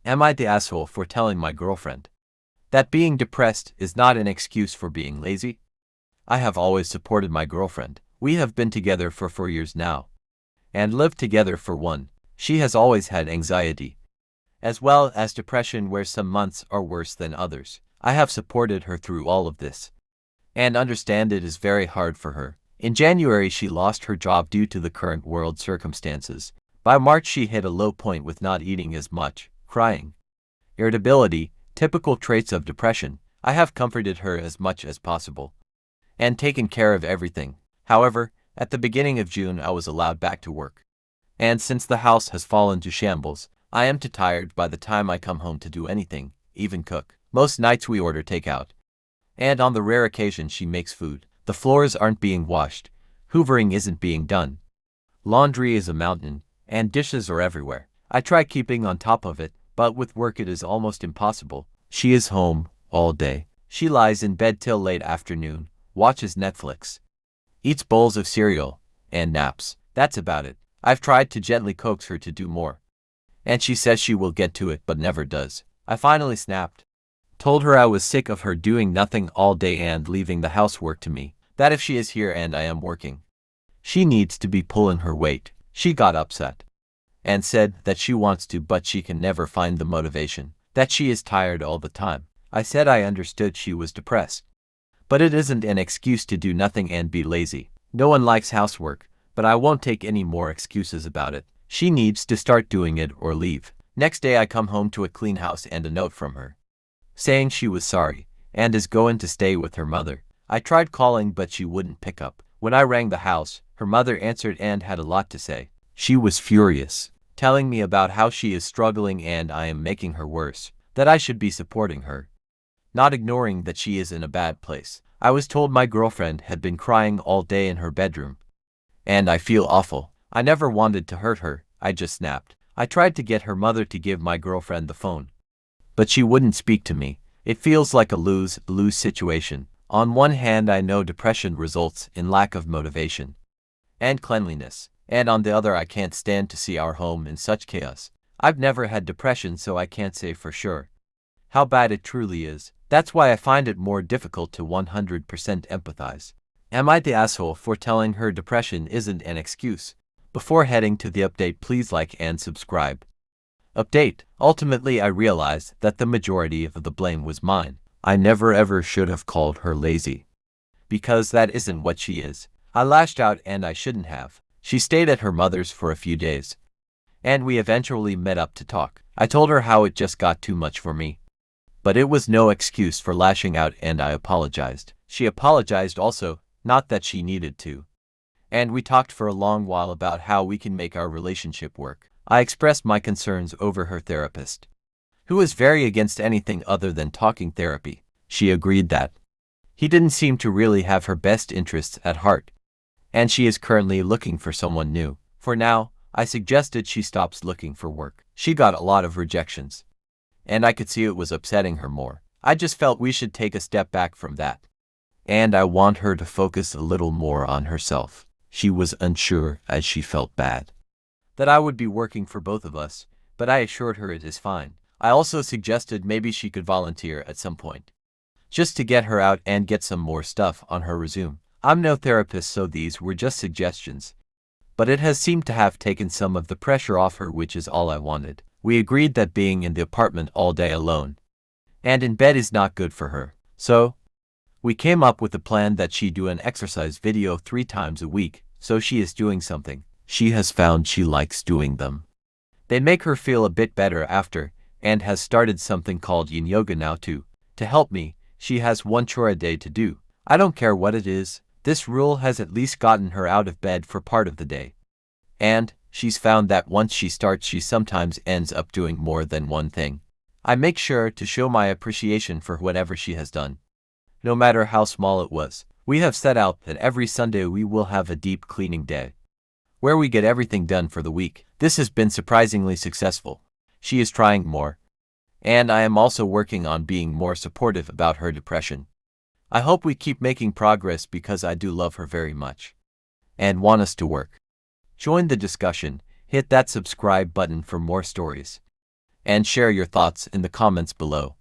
Am I the asshole for telling my girlfriend that being depressed is not an excuse for being lazy? I have always supported my girlfriend. We have been together for 4 years now and lived together for one. She has always had anxiety, as well as depression where some months are worse than others. I have supported her through all of this and understand it is very hard for her. In January she lost her job due to the current world circumstances. By March she hit a low point with not eating as much, crying, irritability, typical traits of depression. I have comforted her as much as possible and taken care of everything. However, at the beginning of June I was allowed back to work. And since the house has fallen to shambles, I am too tired by the time I come home to do anything, even cook. Most nights we order takeout. And on the rare occasion she makes food. The floors aren't being washed, hoovering isn't being done. Laundry is a mountain, and dishes are everywhere. I try keeping on top of it, but with work it is almost impossible. She is home all day. She lies in bed till late afternoon, watches Netflix, eats bowls of cereal, and naps. That's about it. I've tried to gently coax her to do more, and she says she will get to it but never does. I finally snapped. Told her I was sick of her doing nothing all day and leaving the housework to me, that if she is here and I am working, she needs to be pulling her weight. She got upset and said that she wants to but she can never find the motivation, that she is tired all the time. I said I understood she was depressed, but it isn't an excuse to do nothing and be lazy. No one likes housework, but I won't take any more excuses about it. She needs to start doing it or leave. Next day I come home to a clean house and a note from her, saying she was sorry and is going to stay with her mother. I tried calling but she wouldn't pick up. When I rang the house, her mother answered and had a lot to say. She was furious, telling me about how she is struggling and I am making her worse, that I should be supporting her, not ignoring that she is in a bad place. I was told my girlfriend had been crying all day in her bedroom, and I feel awful. I never wanted to hurt her, I just snapped. I tried to get her mother to give my girlfriend the phone, but she wouldn't speak to me. It feels like a lose-lose situation. On one hand I know depression results in lack of motivation and cleanliness, and on the other I can't stand to see our home in such chaos. I've never had depression so I can't say for sure how bad it truly is. That's why I find it more difficult to 100% empathize. Am I the asshole for telling her depression isn't an excuse? Before heading to the update, please like and subscribe. Update. Ultimately I realized that the majority of the blame was mine. I never ever should have called her lazy, because that isn't what she is. I lashed out and I shouldn't have. She stayed at her mother's for a few days, and we eventually met up to talk. I told her how it just got too much for me, but it was no excuse for lashing out and I apologized. She apologized also, not that she needed to, and we talked for a long while about how we can make our relationship work. I expressed my concerns over her therapist, who was very against anything other than talking therapy. She agreed that he didn't seem to really have her best interests at heart, and she is currently looking for someone new. For now, I suggested she stops looking for work. She got a lot of rejections, and I could see it was upsetting her more. I just felt we should take a step back from that, and I want her to focus a little more on herself. She was unsure as she felt bad that I would be working for both of us, but I assured her it is fine. I also suggested maybe she could volunteer at some point, just to get her out and get some more stuff on her resume. I'm no therapist, so these were just suggestions, but it has seemed to have taken some of the pressure off her, which is all I wanted. We agreed that being in the apartment all day alone and in bed is not good for her, so we came up with a plan that she do an exercise video 3 times a week, so she is doing something. She has found she likes doing them. They make her feel a bit better after, and has started something called yin yoga now too. To help me, she has 1 chore a day to do. I don't care what it is. This rule has at least gotten her out of bed for part of the day, and she's found that once she starts she sometimes ends up doing more than one thing. I make sure to show my appreciation for whatever she has done, no matter how small it was. We have set out that every Sunday we will have a deep cleaning day, where we get everything done for the week. This has been surprisingly successful. She is trying more, and I am also working on being more supportive about her depression. I hope we keep making progress because I do love her very much and want us to work. Join the discussion, hit that subscribe button for more stories, and share your thoughts in the comments below.